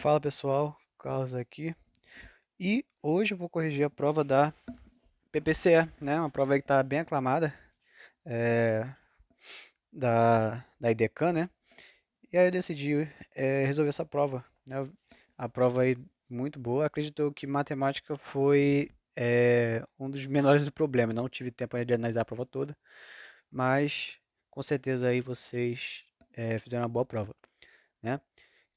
Fala pessoal, Carlos aqui. E hoje eu vou corrigir a prova da PPCE, né? Uma prova aí que está bem aclamada, é, da IDECAN, né? E aí eu decidi resolver essa prova, né? A prova aí muito boa. Acredito eu que matemática foi um dos menores do problema. Não tive tempo ainda de analisar a prova toda, mas com certeza aí vocês fizeram uma boa prova, né?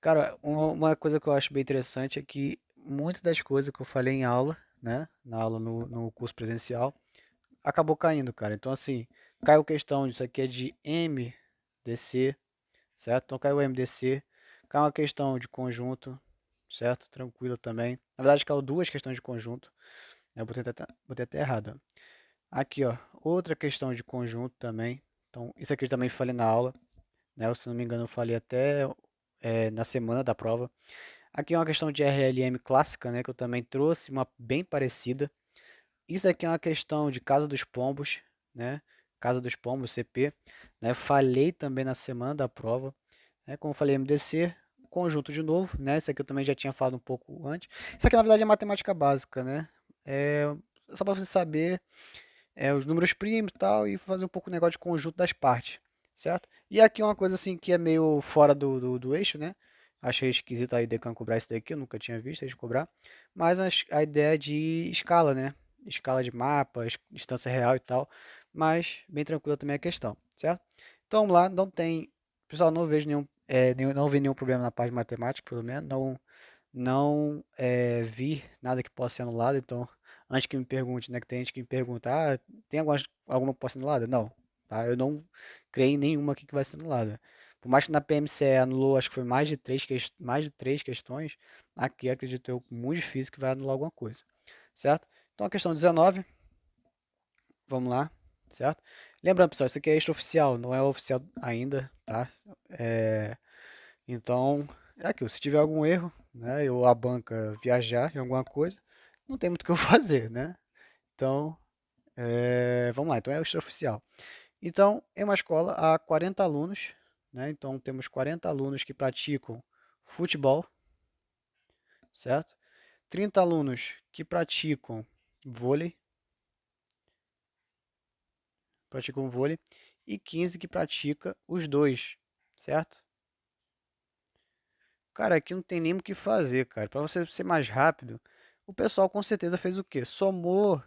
Cara, uma coisa que eu acho bem interessante é que muitas das coisas que eu falei em aula, né, na aula no curso presencial, acabou caindo, cara. Então, assim, caiu questão disso aqui é de MDC, certo? Então, caiu MDC, caiu uma questão de conjunto, certo? Tranquilo também. Na verdade, caiu duas questões de conjunto, né? Eu botei até errado, ó. Aqui, ó, outra questão de conjunto também. Então, isso aqui eu também falei na aula, né? Se não me engano, eu falei até na semana da prova. Aqui é uma questão de RLM clássica, né, que eu também trouxe uma bem parecida. Isso aqui é uma questão de Casa dos Pombos, né? Casa dos Pombos, CP, né? Falei também na semana da prova, né? Como eu falei, MDC, conjunto de novo, né? Isso aqui eu também já tinha falado um pouco antes. Isso aqui na verdade é matemática básica, né? É só para você saber os números primos e tal e fazer um pouco o negócio de conjunto das partes, certo? E aqui uma coisa assim que é meio fora do eixo, né? Achei esquisito a Idecan cobrar isso daqui, eu nunca tinha visto eles cobrar. Mas a ideia é de escala, né? Escala de mapa, distância real e tal. Mas bem tranquila também a questão, certo? Então vamos lá, não tem. Pessoal, não vejo não vi nenhum problema na parte de matemática, pelo menos. Não vi nada que possa ser anulado, então antes que me pergunte, né, que tem gente que me pergunta, tem alguma que possa ser anulada? Não, tá? Eu não criei nenhuma aqui que vai ser anulada. Por mais que na PMCE anulou, acho que foi mais de três questões, aqui acredito eu muito difícil que vai anular alguma coisa, certo? Então a questão 19, vamos lá, certo? Lembrando, pessoal, isso aqui é extraoficial, não é oficial ainda, tá? É, então, é aquilo, se tiver algum erro, né, ou a banca viajar em alguma coisa, não tem muito o que eu fazer, né? Então, vamos lá, então é o extraoficial. Então, em uma escola há 40 alunos, né? Então temos 40 alunos que praticam futebol, certo? 30 alunos que praticam vôlei, e 15 que pratica os dois, certo? Cara, aqui não tem nem o que fazer, cara. Para você ser mais rápido, o pessoal com certeza fez o quê? Somou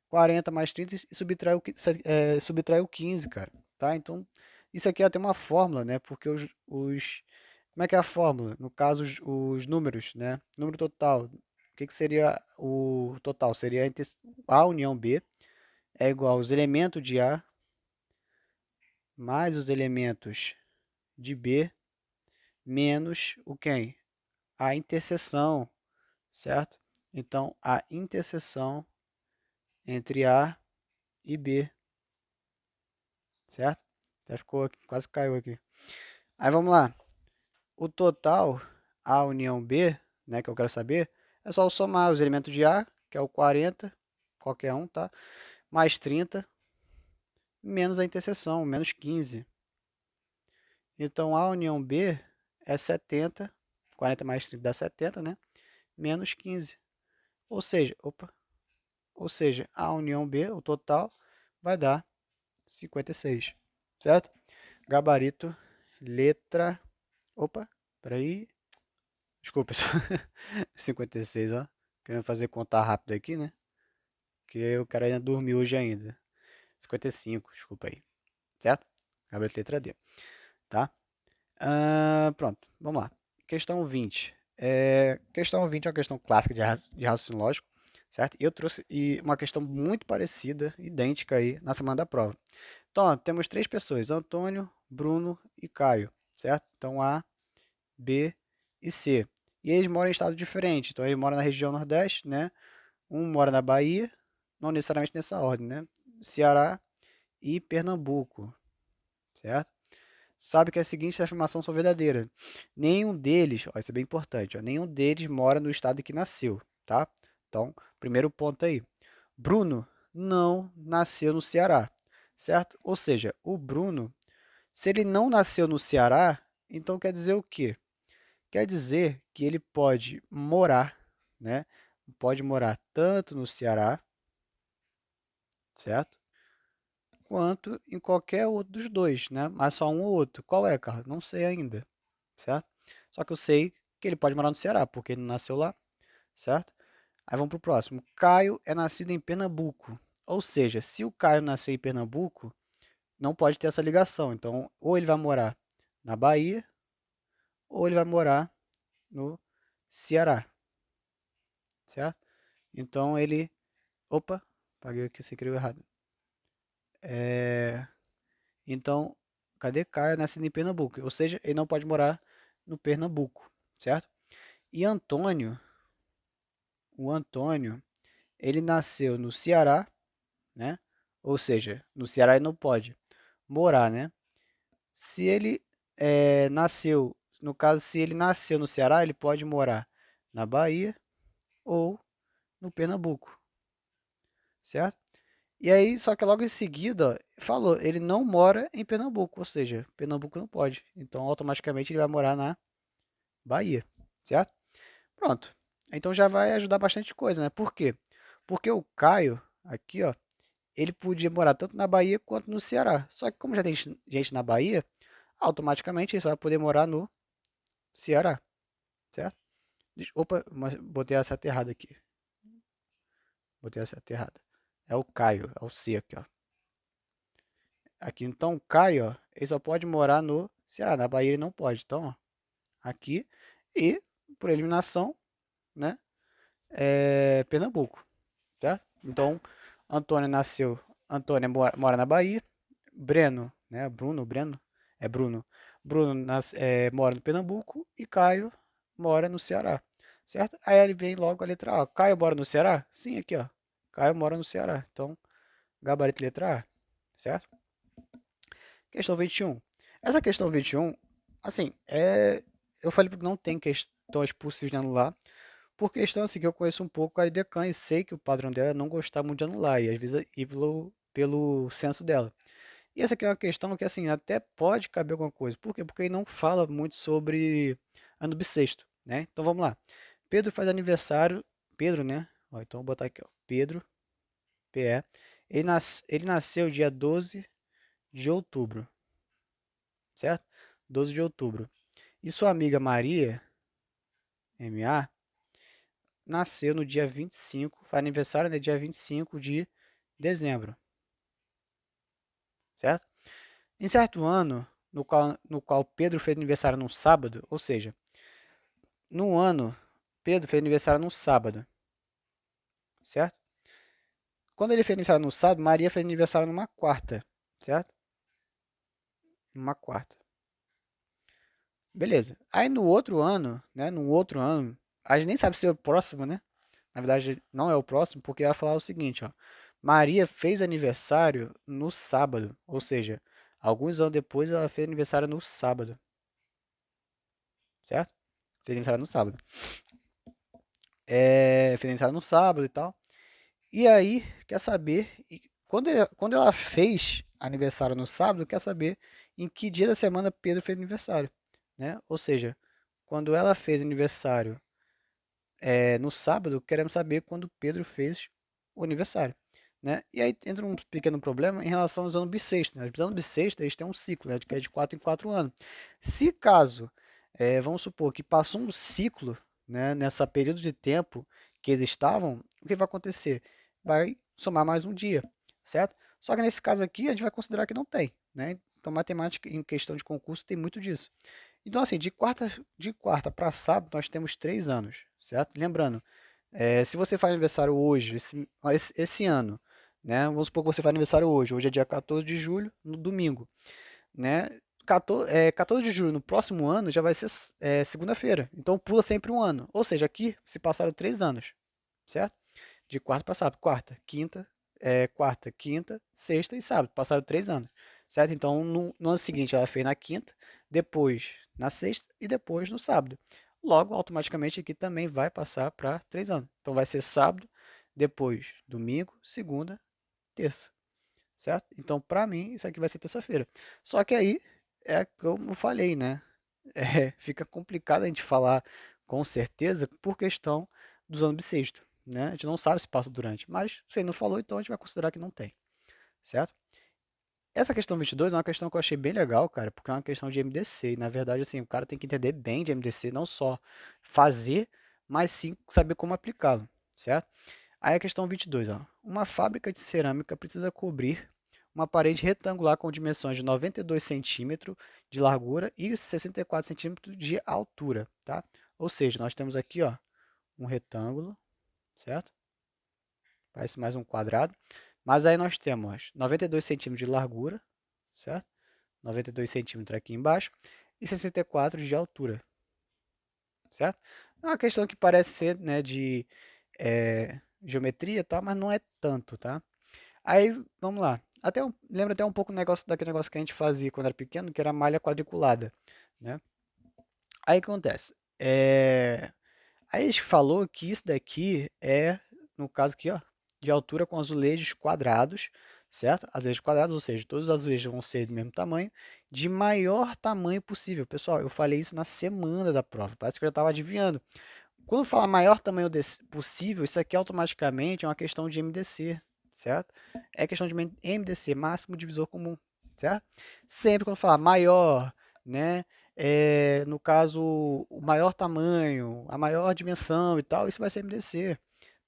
40 mais 30 e subtraiu 15, cara. Tá? Então, isso aqui é até uma fórmula, né? Porque como é que é a fórmula? No caso, os números, né? Número total. O que que seria o total? Seria A união B é igual aos elementos de A mais os elementos de B menos o quem? A interseção, certo? Então, a interseção entre A e B, certo? Até ficou aqui, quase caiu aqui. Aí vamos lá. O total A união B, né, que eu quero saber, é só eu somar os elementos de A, que é o 40, qualquer um, tá? Mais 30, menos a interseção, menos 15. Então, A união B é 70, 40 mais 30 dá 70, né? Menos 15. Ou seja, A união B, o total, vai dar 56, certo? Gabarito, letra. Opa, peraí. Desculpa, pessoal. 56, ó. Querendo fazer contar rápido aqui, né? Que o cara ainda dormiu hoje ainda. 55, desculpa aí. Certo? Gabarito, letra D. Tá? Pronto, vamos lá. Questão 20. Questão 20 é uma questão clássica de raciocínio lógico, certo? E eu trouxe uma questão muito parecida, idêntica aí, na semana da prova. Então, ó, temos três pessoas, Antônio, Bruno e Caio, certo? Então, A, B e C. E eles moram em estados diferentes. Então, eles moram na região Nordeste, né? Um mora na Bahia, não necessariamente nessa ordem, né? Ceará e Pernambuco, certo? Sabe que as seguintes afirmações são verdadeiras. Nenhum deles, ó, isso é bem importante, ó, nenhum deles mora no estado em que nasceu, tá? Então, primeiro ponto aí. Bruno não nasceu no Ceará, certo? Ou seja, o Bruno, se ele não nasceu no Ceará, então quer dizer o quê? Quer dizer que ele pode morar, né? Pode morar tanto no Ceará, certo? Quanto em qualquer outro dos dois, né? Mas só um ou outro. Qual é, Carlos? Não sei ainda, certo? Só que eu sei que ele pode morar no Ceará, porque ele nasceu lá, certo? Aí vamos pro próximo. Caio é nascido em Pernambuco. Ou seja, se o Caio nasceu em Pernambuco, não pode ter essa ligação. Então, ou ele vai morar na Bahia, ou ele vai morar no Ceará, certo? Então ele. Opa, paguei aqui, você escreveu errado. É... Então, cadê Caio nascido em Pernambuco? Ou seja, ele não pode morar no Pernambuco, certo? E Antônio, o Antônio, ele nasceu no Ceará, né? Ou seja, no Ceará ele não pode morar, né? Se ele nasceu, no caso, se ele nasceu no Ceará, ele pode morar na Bahia ou no Pernambuco, certo? E aí, só que logo em seguida, falou, ele não mora em Pernambuco, ou seja, Pernambuco não pode. Então, automaticamente ele vai morar na Bahia, certo? Pronto. Então já vai ajudar bastante coisa, né? Por quê? Porque o Caio, aqui, ó, ele podia morar tanto na Bahia quanto no Ceará. Só que como já tem gente na Bahia, automaticamente ele só vai poder morar no Ceará, certo? Opa, mas botei a seta errada aqui. Botei a seta errada. É o Caio, é o C aqui, ó. Aqui, então, o Caio, ó, ele só pode morar no Ceará. Na Bahia ele não pode. Então, ó, aqui e, por eliminação, né, é Pernambuco, certo? Então, Antônio nasceu, Antônio mora na Bahia, Breno, né, Breno, é Bruno. Bruno mora no Pernambuco e Caio mora no Ceará, certo? Aí ele vem logo a letra A. Caio mora no Ceará? Sim, aqui, ó. Caio mora no Ceará. Então, gabarito letra A, certo? Questão 21. Essa questão 21, assim, eu falei que não tem questões possíveis de anular, por questão assim que eu conheço um pouco a IDECAN e sei que o padrão dela é não gostar muito de anular, e às vezes ir pelo senso dela. E essa aqui é uma questão que assim até pode caber alguma coisa. Por quê? Porque ele não fala muito sobre ano bissexto, né? Então vamos lá. Pedro faz aniversário, Pedro, né? Ó, então vou botar aqui, ó. Pedro, PE. Ele nasceu dia 12 de outubro, certo? 12 de outubro. E sua amiga Maria, MA, nasceu no dia 25, faz aniversário no dia 25 de dezembro, certo? Em certo ano, no qual Pedro fez aniversário num sábado, ou seja, no ano, Pedro fez aniversário num sábado, certo? Quando ele fez aniversário no sábado, Maria fez aniversário numa quarta, certo? Numa quarta. Beleza. Aí no outro ano, né? No outro ano, a gente nem sabe se é o próximo, né? Na verdade, não é o próximo, porque vai falar o seguinte, ó. Maria fez aniversário no sábado, ou seja, alguns anos depois ela fez aniversário no sábado, certo? Fez aniversário no sábado. Fez aniversário no sábado e tal. E aí, quer saber, quando ela fez aniversário no sábado, quer saber em que dia da semana Pedro fez aniversário, né? Ou seja, quando ela fez aniversário no sábado, queremos saber quando Pedro fez o aniversário, né? E aí entra um pequeno problema em relação aos anos bissextos, né? Os anos bissextos, eles têm um ciclo, né? Que é de 4 em 4 anos. Se caso, vamos supor que passou um ciclo, né? Nessa período de tempo que eles estavam, o que vai acontecer? Vai somar mais um dia, certo? Só que nesse caso aqui, a gente vai considerar que não tem, né? Então, matemática em questão de concurso tem muito disso. Então, assim, de quarta para sábado, nós temos 3 anos, certo? Lembrando, se você faz aniversário hoje, esse ano, né? Vamos supor que você faz aniversário hoje. Hoje é dia 14 de julho, no domingo, né? 14 de julho no próximo ano já vai ser segunda-feira. Então pula sempre um ano. Ou seja, aqui se passaram 3 anos, certo? De quarta para sábado. Quarta, quinta, sexta e sábado. Passaram 3 anos, certo? Então no ano seguinte ela fez na quinta, depois na sexta e depois no sábado. Logo, automaticamente aqui também vai passar para 3 anos. Então vai ser sábado, depois domingo, segunda, terça, certo? Então para mim isso aqui vai ser terça-feira. Só que aí é como eu falei, né? fica complicado a gente falar com certeza por questão dos anos bissexto, né? A gente não sabe se passa durante, mas se ele não falou, então a gente vai considerar que não tem, certo? Essa questão 22 é uma questão que eu achei bem legal, cara, porque é uma questão de MDC. E, na verdade, assim, o cara tem que entender bem de MDC, não só fazer, mas sim saber como aplicá-lo, certo? Aí a questão 22, ó. Uma fábrica de cerâmica precisa cobrir uma parede retangular com dimensões de 92 centímetros de largura e 64 centímetros de altura, tá? Ou seja, nós temos aqui, ó, um retângulo, certo? Parece mais um quadrado. Mas aí nós temos 92 centímetros de largura, certo? 92 centímetros aqui embaixo e 64 de altura, certo? É uma questão que parece ser, né, de geometria, tá? Mas não é tanto, tá? Aí, vamos lá. Lembra até um pouco daquele negócio que a gente fazia quando era pequeno, que era malha quadriculada, né? Aí o que acontece? Aí a gente falou que isso daqui no caso aqui, ó, de altura com azulejos quadrados, certo? Azulejos quadrados, ou seja, todos os azulejos vão ser do mesmo tamanho, de maior tamanho possível. Pessoal, eu falei isso na semana da prova, parece que eu já estava adivinhando. Quando fala maior tamanho possível, isso aqui automaticamente é uma questão de MDC, certo? É questão de MDC, máximo divisor comum, certo? Sempre quando falar maior, né? No caso, o maior tamanho, a maior dimensão e tal, isso vai ser MDC,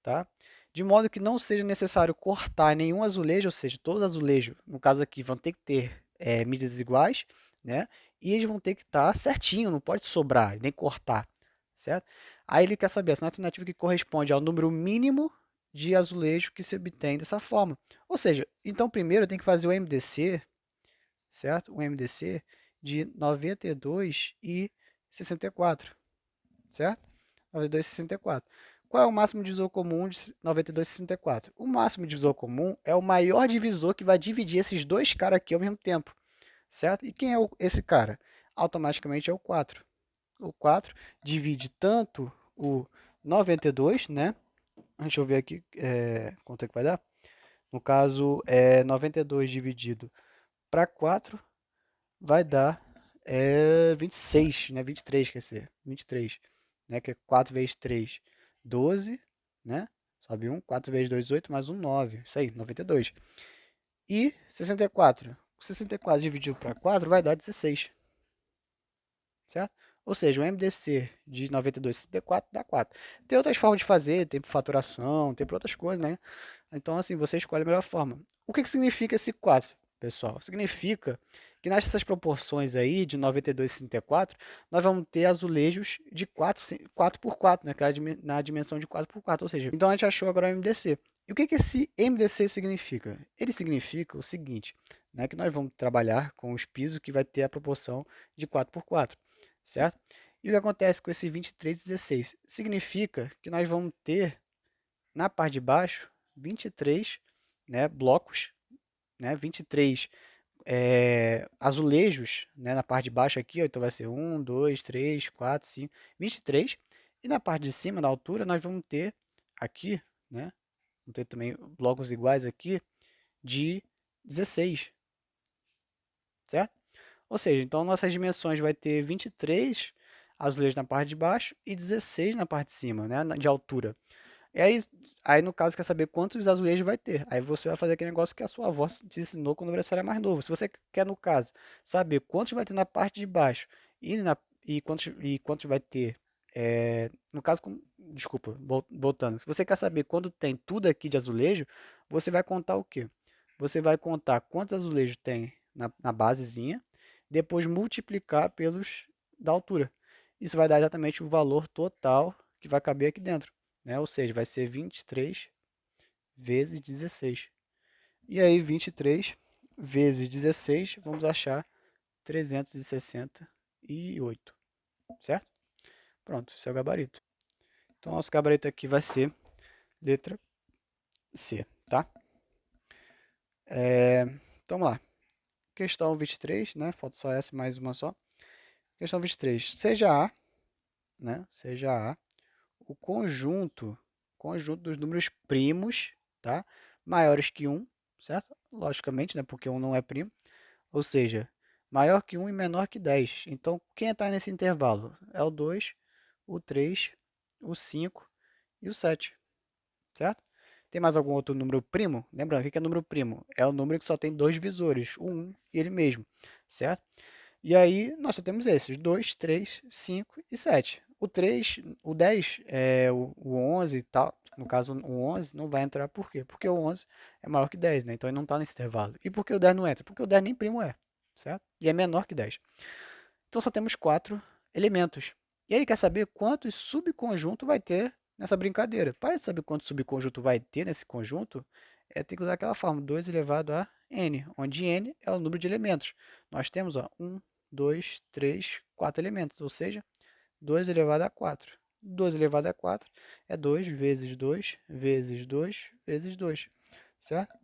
tá? De modo que não seja necessário cortar nenhum azulejo, ou seja, todos os azulejos, no caso aqui, vão ter que ter medidas iguais, né? E eles vão ter que estar certinho, não pode sobrar, nem cortar, certo? Aí ele quer saber essa alternativa que corresponde ao número mínimo de azulejo que se obtém dessa forma. Ou seja, então primeiro eu tenho que fazer o MDC, certo? O MDC de 92 e 64, certo? 92 e 64. Qual é o máximo divisor comum de 92 e 64? O máximo divisor comum é o maior divisor que vai dividir esses dois caras aqui ao mesmo tempo, certo? E quem é esse cara? Automaticamente é o 4. O 4 divide tanto o 92, né? Deixa eu ver aqui quanto é que vai dar. No caso, 92 dividido para 4 vai dar 26, né? 23, quer dizer, 23, né? Que é 4 vezes 3, 12, né? Sobe 1, 4 vezes 2, 8, mais um 9. Isso aí, 92. E 64. 64 dividido para 4 vai dar 16, certo? Ou seja, o MDC de 92 e 64 dá 4. Tem outras formas de fazer, tem por faturação, tem por outras coisas, né? Então, assim, você escolhe a melhor forma. O que que significa esse 4, pessoal? Significa que nessas proporções aí, de 92 e 64, nós vamos ter azulejos de 4 por 4, né? Na dimensão de 4 por 4, ou seja, então a gente achou agora o MDC. E o que que esse MDC significa? Ele significa o seguinte, né? Que nós vamos trabalhar com os pisos que vai ter a proporção de 4 por 4, certo? E o que acontece com esse 23 e 16? Significa que nós vamos ter na parte de baixo 23, né, blocos, né, 23 azulejos, né, na parte de baixo aqui, ó, então vai ser 1, 2, 3, 4, 5, 23. E na parte de cima, na altura, nós vamos ter aqui, né, vamos ter também blocos iguais aqui de 16, certo? Ou seja, então nossas dimensões vai ter 23 azulejos na parte de baixo e 16 na parte de cima, né, de altura. E aí, no caso, quer saber quantos azulejos vai ter. Aí você vai fazer aquele negócio que a sua avó te ensinou quando você era mais novo. Se você quer, no caso, saber quantos vai ter na parte de baixo e quantos vai ter, no caso, desculpa, voltando. Se você quer saber quando tem tudo aqui de azulejo, você vai contar o quê? Você vai contar quantos azulejos tem na basezinha, depois multiplicar pelos da altura. Isso vai dar exatamente o valor total que vai caber aqui dentro, né? Ou seja, vai ser 23 vezes 16. E aí, 23 vezes 16, vamos achar 368, certo? Pronto, esse é o gabarito. Então, nosso gabarito aqui vai ser letra C, tá? Então, vamos lá. Questão 23, né? Falta só essa, mais uma só. Questão 23. Seja A, né? Seja A o conjunto dos números primos, tá? Maiores que um, certo? Logicamente, né? Porque um não é primo. Ou seja, maior que 1 e menor que 10. Então, quem está nesse intervalo? É o 2, o 3, o 5 e o 7, certo? Tem mais algum outro número primo? Lembrando, o que é número primo? É o número que só tem dois visores, o 1 e ele mesmo, certo? E aí, nós só temos esses, 2, 3, 5 e 7. O 3, o 10, o 11 e tal, no caso o 11 não vai entrar, por quê? Porque o 11 é maior que 10, né? Então ele não está nesse intervalo. E por que o 10 não entra? Porque o 10 nem primo é, certo? E é menor que 10. Então só temos quatro elementos. E ele quer saber quantos subconjuntos vai ter nessa brincadeira. Para saber quanto subconjunto vai ter nesse conjunto, tem que usar aquela forma, 2 elevado a n, onde n é o número de elementos. Nós temos 1, 2, 3, 4 elementos, ou seja, 2 elevado a 4. 2 elevado a 4 é 2 vezes 2 vezes 2 vezes 2, certo?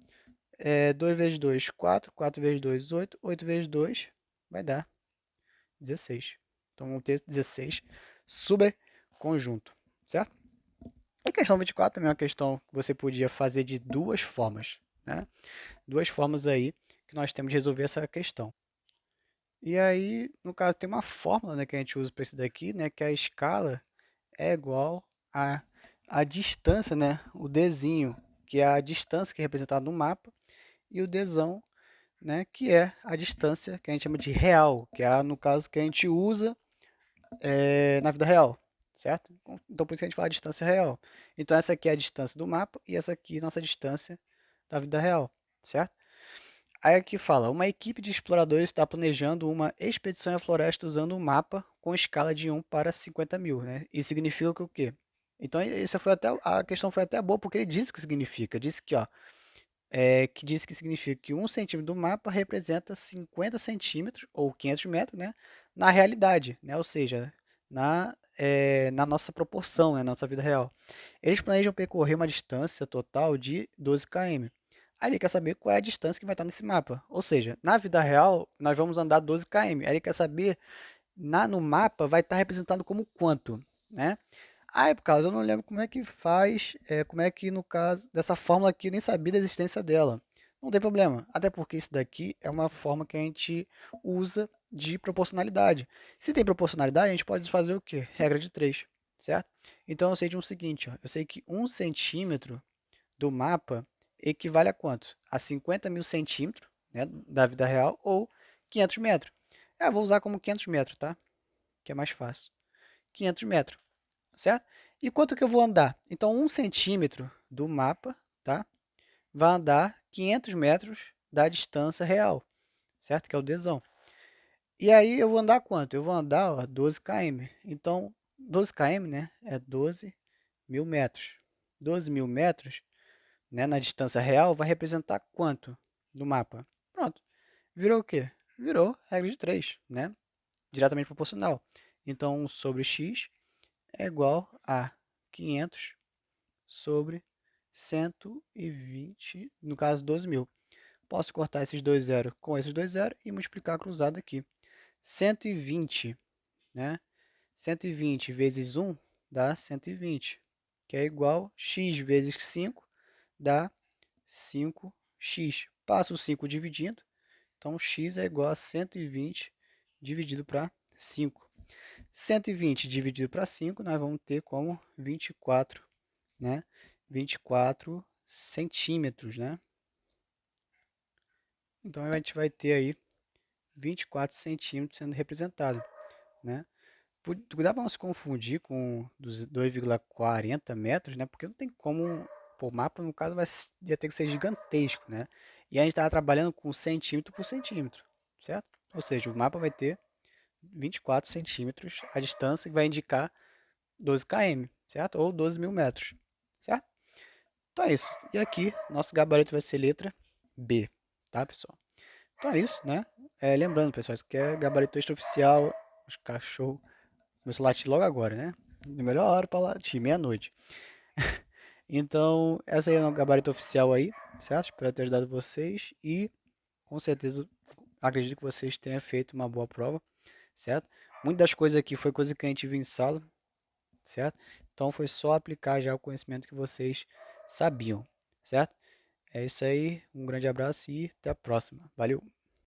2 vezes 2, 4. 4 vezes 2, 8. 8 vezes 2 vai dar 16. Então vamos ter 16 subconjunto, certo? A questão 24 também é uma questão que você podia fazer de duas formas, né? Duas formas aí que nós temos de resolver essa questão. E aí, no caso, tem uma fórmula, né, que a gente usa para isso daqui, né, que a escala é igual a distância, né, o Dzinho, que é a distância que é representada no mapa, e o Dzão, né, que é a distância que a gente chama de real, que é, no caso, que a gente usa na vida real, certo? Então, por isso que a gente fala distância real. Então, essa aqui é a distância do mapa e essa aqui é a nossa distância da vida real, certo? Aí aqui fala, uma equipe de exploradores está planejando uma expedição à floresta usando um mapa com escala de 1 para 50 mil, né? Isso significa que o quê? Então, essa foi até, a questão foi até boa, porque ele disse o que significa. Disse que, ó, que diz que significa que 1 centímetro do mapa representa 50 centímetros, ou 500 metros, né, na realidade, né, ou seja, na nossa proporção, né, na nossa vida real. Eles planejam percorrer uma distância total de 12 km. Aí ele quer saber qual é a distância que vai estar nesse mapa. Ou seja, na vida real, nós vamos andar 12 km. Aí ele quer saber, no mapa, vai estar representado como quanto, né? Ah, é por causa, eu não lembro como é que faz, como é que no caso dessa fórmula aqui eu nem sabia da existência dela. Não tem problema, até porque isso daqui é uma forma que a gente usa de proporcionalidade. Se tem proporcionalidade, a gente pode fazer o quê? Regra de 3, certo? Então eu sei de um seguinte, ó, eu sei que 1 centímetro do mapa equivale a quanto? A 50 mil centímetros, né, da vida real, ou 500 metros. Eu vou usar como 500 metros, tá? Que é mais fácil. 500 metros, certo? E quanto que eu vou andar? Então, 1 centímetro do mapa, tá? Vai andar 500 metros da distância real, certo? Que é o Dzão. E aí eu vou andar quanto? Eu vou andar, ó, 12 km. Então, 12 km, né? É 12 mil metros. 12 mil metros, né, na distância real, vai representar quanto no mapa? Pronto. Virou o quê? Virou regra de 3, né? Diretamente proporcional. Então, 1 sobre x é igual a 500 sobre 120, no caso 12 mil. Posso cortar esses dois zeros com esses dois zeros e multiplicar cruzado aqui. 120, né? 120 vezes 1 dá 120, que é igual a x vezes 5 dá 5x. Passo o 5 dividindo, então x é igual a 120 dividido para 5. 120 dividido para 5, nós vamos ter como 24, né? 24 centímetros, né? Então a gente vai ter aí 24 centímetros sendo representado, né? Dá para não se confundir com 2,40 metros, né? Porque não tem como, o mapa no caso ia ter que ser gigantesco, né? E a gente estava trabalhando com centímetro por centímetro, certo? Ou seja, o mapa vai ter 24 centímetros a distância que vai indicar 12 km, certo? Ou 12 mil metros, certo? Então é isso. E aqui, nosso gabarito vai ser letra B, tá, pessoal? Então é isso, né? Lembrando, pessoal, isso aqui é gabarito extraoficial, os cachorros começou a latir logo agora, né? Melhor hora para latir, meia-noite. Então, essa aí é o gabarito oficial aí, certo? Espero ter ajudado vocês e, com certeza, acredito que vocês tenham feito uma boa prova, certo? Muitas das coisas aqui foi coisa que a gente viu em sala, certo? Então, foi só aplicar já o conhecimento que vocês sabiam, certo? É isso aí, um grande abraço e até a próxima. Valeu!